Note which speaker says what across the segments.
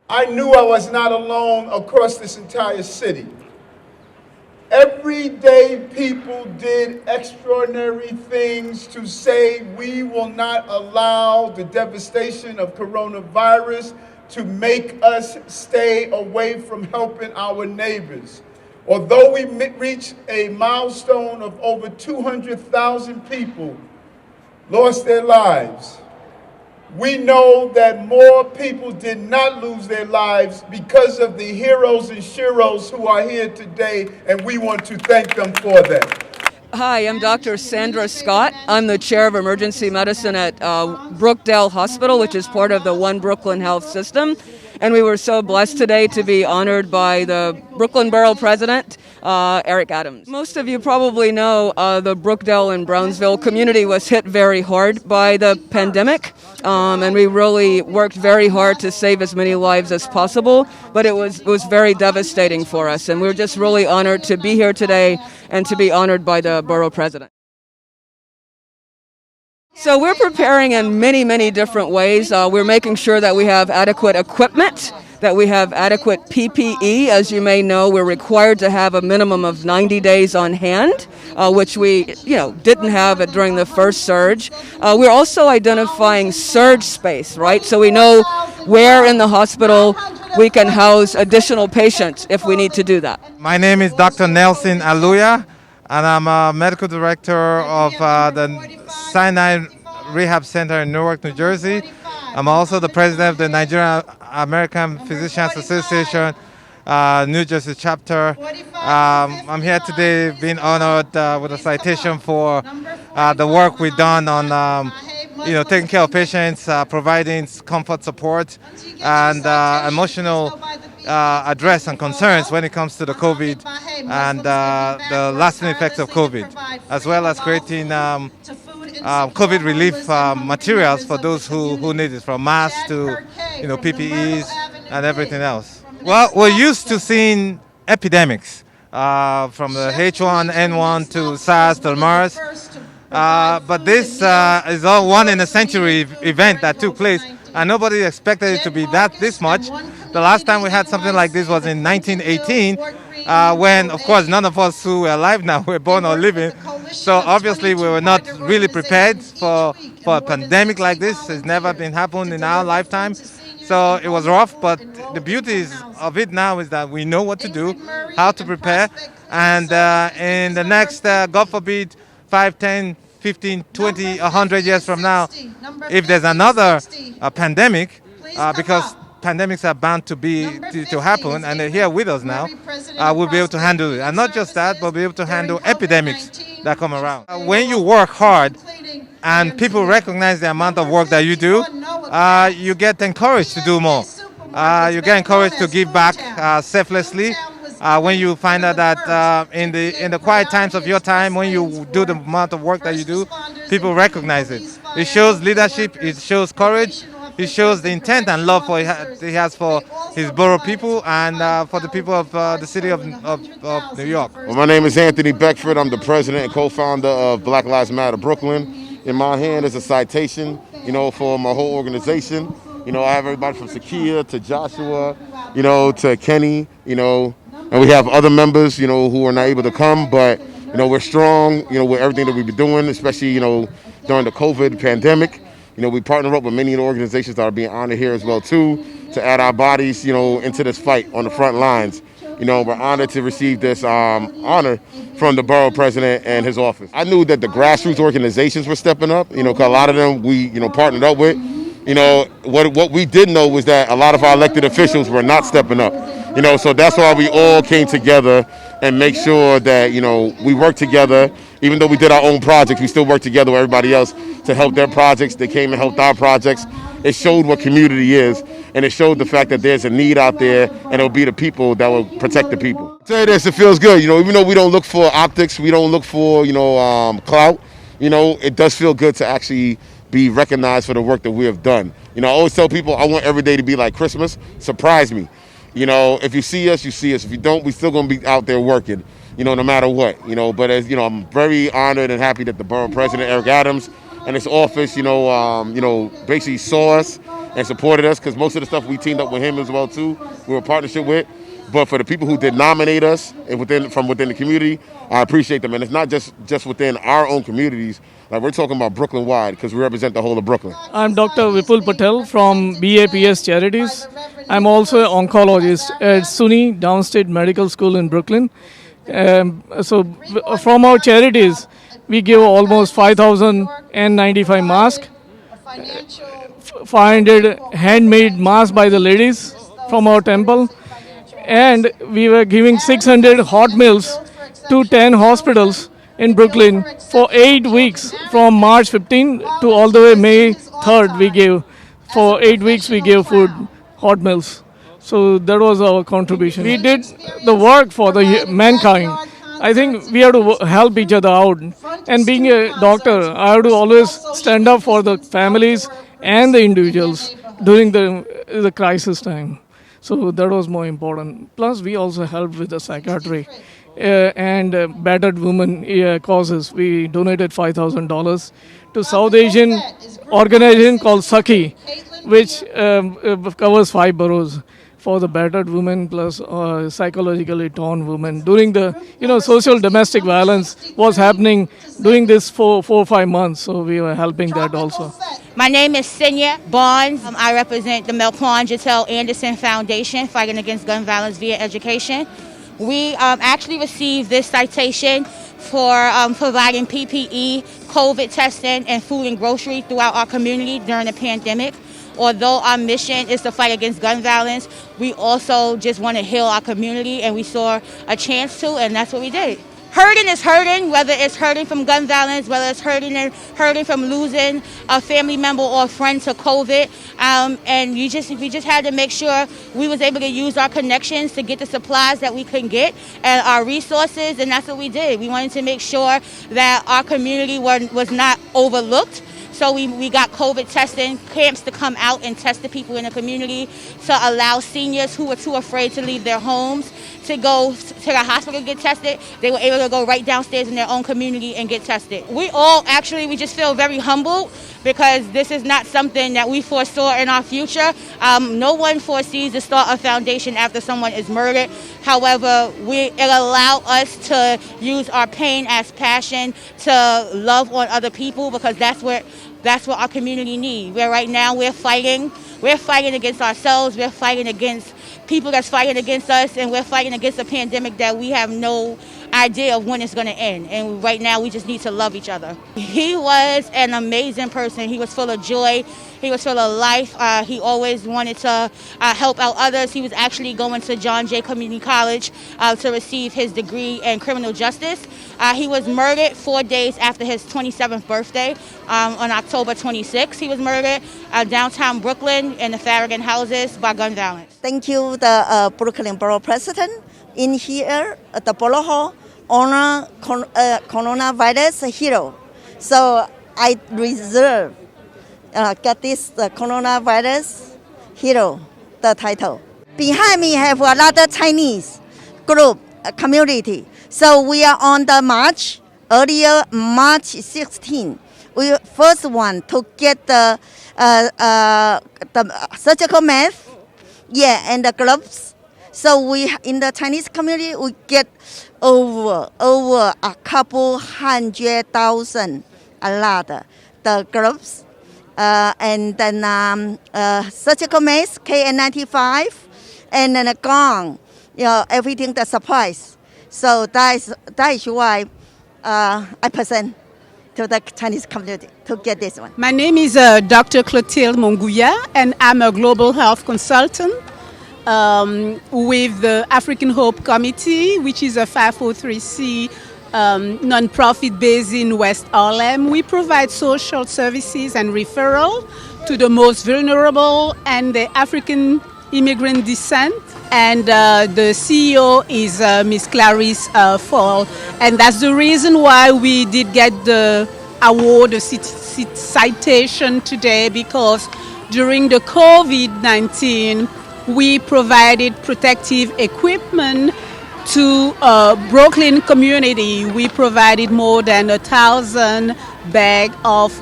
Speaker 1: I knew I was not alone across this entire city. Everyday people did extraordinary things to say we will not allow the devastation of coronavirus to make us stay away from helping our neighbors. Although we reached a milestone of over 200,000 people lost their lives, we know that more people did not lose their lives because of the heroes and sheroes who are here today, and we want to thank them for that.
Speaker 2: Hi, I'm Dr. Sandra Scott. I'm the chair of emergency medicine at Brookdale Hospital, which is part of the One Brooklyn Health System. And we were so blessed today to be honored by the Brooklyn Borough President, Eric Adams. Most of you probably know the Brookdale and Brownsville community was hit very hard by the pandemic, and we really worked very hard to save as many lives as possible, but it was very devastating for us, and we're just really honored to be here today and to be honored by the Borough President. So we're preparing in many, many different ways. We're making sure that we have adequate equipment, that we have adequate PPE. As you may know, we're required to have a minimum of 90 days on hand, which we, didn't have it during the first surge. We're also identifying surge space, right? So we know where in the hospital we can house additional patients if we need to do that.
Speaker 3: My name is Dr. Nelson Aluya, and I'm a medical director of the Sinai Rehab Center in Newark, New Jersey. I'm also the president of the Nigerian American Physicians Association, New Jersey chapter. I'm here today being honored with a citation for the work we've done on taking care of patients, providing comfort support, and emotional address and concerns when it comes to the COVID and the lasting effects of COVID, as well as creating COVID relief materials for those who need it, from masks to PPEs and everything else. Well, we're used to seeing epidemics from the H1N1 to SARS to MERS. But this is a one in a century event that took place, and nobody expected it to be this much. The last time we had something like this was in 1918, when, of course, none of us who are alive now were born or living. So obviously we were not really prepared for a pandemic like this. It's never been happened in our lifetime. So it was rough, but the beauty of it now is that we know what to do, how to prepare, and in the next, God forbid, 5, 10, 15, 20, 100 years from now, if there's another pandemic, because pandemics are bound to happen, and they're here with us now, we'll be able to handle it. And not just that, but be able to handle epidemics that come around. When you work hard and people recognize the amount of work that you do, you get encouraged to do more. You get encouraged to give back selflessly. When you find out that in the quiet times of your time, when you do the amount of work that you do, people recognize it. It shows leadership, it shows courage, it shows the intent and love he has for his borough people and for the people of the city of New York.
Speaker 4: Well, my name is Anthony Beckford. I'm the president and co-founder of Black Lives Matter Brooklyn. In my hand is a citation, for my whole organization. I have everybody from Sakia to Joshua, to Kenny, and we have other members, who are not able to come, but, we're strong, with everything that we've been doing, especially, during the COVID pandemic. We partner up with many of the organizations that are being honored here as well, too, to add our bodies, into this fight on the front lines. We're honored to receive this honor from the borough president and his office. I knew that the grassroots organizations were stepping up, because a lot of them we, partnered up with. What we did know was that a lot of our elected officials were not stepping up. So that's why we all came together and make sure that, we work together. Even though we did our own projects, we still work together with everybody else to help their projects. They came and helped our projects. It showed what community is, and it showed the fact that there's a need out there, and it'll be the people that will protect the people. I'll tell you this, it feels good. Even though we don't look for optics, we don't look for, clout, it does feel good to actually be recognized for the work that we have done. I always tell people I want every day to be like Christmas. Surprise me. If you see us, you see us. If you don't, we still gonna be out there working, no matter what. But as I'm very honored and happy that the borough president, Eric Adams, and his office, basically saw us and supported us, because most of the stuff we teamed up with him as well too. We were a partnership with. But for the people who did nominate us and from within the community, I appreciate them. And it's not just within our own communities. Like, we're talking about Brooklyn-wide, because we represent the whole of Brooklyn.
Speaker 5: I'm Dr. Vipul Patel from BAPS Charities. I'm also an oncologist at SUNY Downstate Medical School in Brooklyn. From our charities, we give almost 5,095 masks, 500 handmade masks by the ladies from our temple, and we were giving 600 hot meals to 10 hospitals in Brooklyn for 8 weeks, from March 15 to all the way May 3rd. We gave for 8 weeks. We gave food, hot meals. So that was our contribution. We did the work for the mankind. I think we have to help each other out. And being a doctor, I have to always stand up for the families and the individuals during the crisis time. So that was more important. Plus, we also helped with the psychiatry and battered women causes. We donated $5,000 to South Asian organization called Saki, which covers 5 boroughs for the battered women plus psychologically torn women. During the, social domestic violence was happening during this 4 or 5 months. So we were helping that also.
Speaker 6: My name is Senya Bond. I represent the Melquan Jatel Anderson Foundation fighting against gun violence via education. We actually received this citation for providing PPE, COVID testing, and food and grocery throughout our community during the pandemic. Although our mission is to fight against gun violence, we also just want to heal our community, and we saw a chance to, and that's what we did. Hurting is hurting, whether it's hurting from gun violence, whether it's hurting from losing a family member or a friend to COVID. And we just had to make sure we was able to use our connections to get the supplies that we couldn't get and our resources, and that's what we did. We wanted to make sure that our community was not overlooked. So we got COVID testing camps to come out and test the people in the community, to allow seniors who were too afraid to leave their homes to go to the hospital to get tested. They were able to go right downstairs in their own community and get tested. We just feel very humbled, because this is not something that we foresaw in our future. No one foresees to start a foundation after someone is murdered. However, it allowed us to use our pain as passion to love on other people, because that's what our community needs. Right now we're fighting against ourselves, we're fighting against people that's fighting against us, and we're fighting against a pandemic that we have no idea of when it's going to end. And right now we just need to love each other. He was an amazing person. He was full of joy. He was full of life. He always wanted to help out others. He was actually going to John Jay Community College to receive his degree in criminal justice. He was murdered 4 days after his 27th birthday. On October 26th, he was murdered downtown Brooklyn in the Farragut houses by gun violence.
Speaker 7: Thank you, the Brooklyn Borough President. In here at the Borough Hall, honor coronavirus hero. So I reserve get this the coronavirus hero, the title. Behind me have a lot of Chinese group community. So we are on the march, earlier March 16. We first one to get the surgical mask, and the gloves. So we in the Chinese community we get over a couple 100,000, a lot the gloves, and then surgical mask KN95, and then a gong, everything the supplies. So that is why I present to the Chinese community to get this one.
Speaker 8: My name is Dr. Clotilde Monguia, and I'm a global health consultant with the African Hope Committee, which is a 503c nonprofit based in West Harlem. We provide social services and referral to the most vulnerable and the African immigrant descent. And the CEO is Miss Clarice Fall. And that's the reason why we did get the award, the citation today, because during the COVID-19, we provided protective equipment To Brooklyn community, we provided more than 1,000 bags of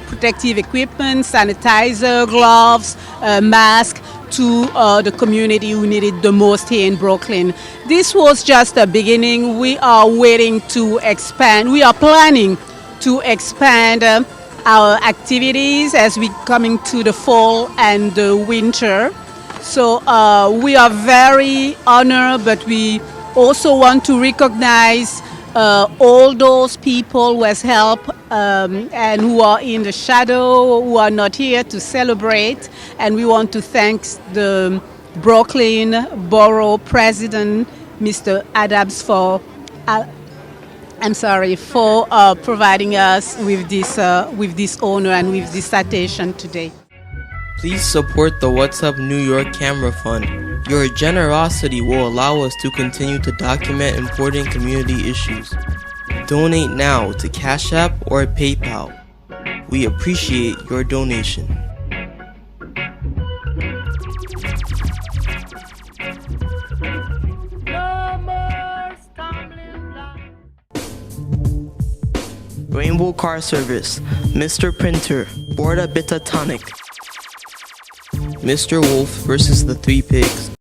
Speaker 8: protective equipment, sanitizer, gloves, masks to the community who needed the most here in Brooklyn. This was just the beginning. We are waiting to expand. We are planning to expand our activities as we coming to the fall and the winter. So we are very honored, but we also want to recognize all those people who has helped and who are in the shadow, who are not here to celebrate. And we want to thank the Brooklyn Borough President, Mr. Adams, for providing us with this honor and with this citation today.
Speaker 9: Please support the What's Up New York Camera Fund. Your generosity will allow us to continue to document important community issues. Donate now to Cash App or PayPal. We appreciate your donation. Rainbow Car Service, Mr. Printer, Borda Bita Tonic, Mr. Wolf versus the Three Pigs.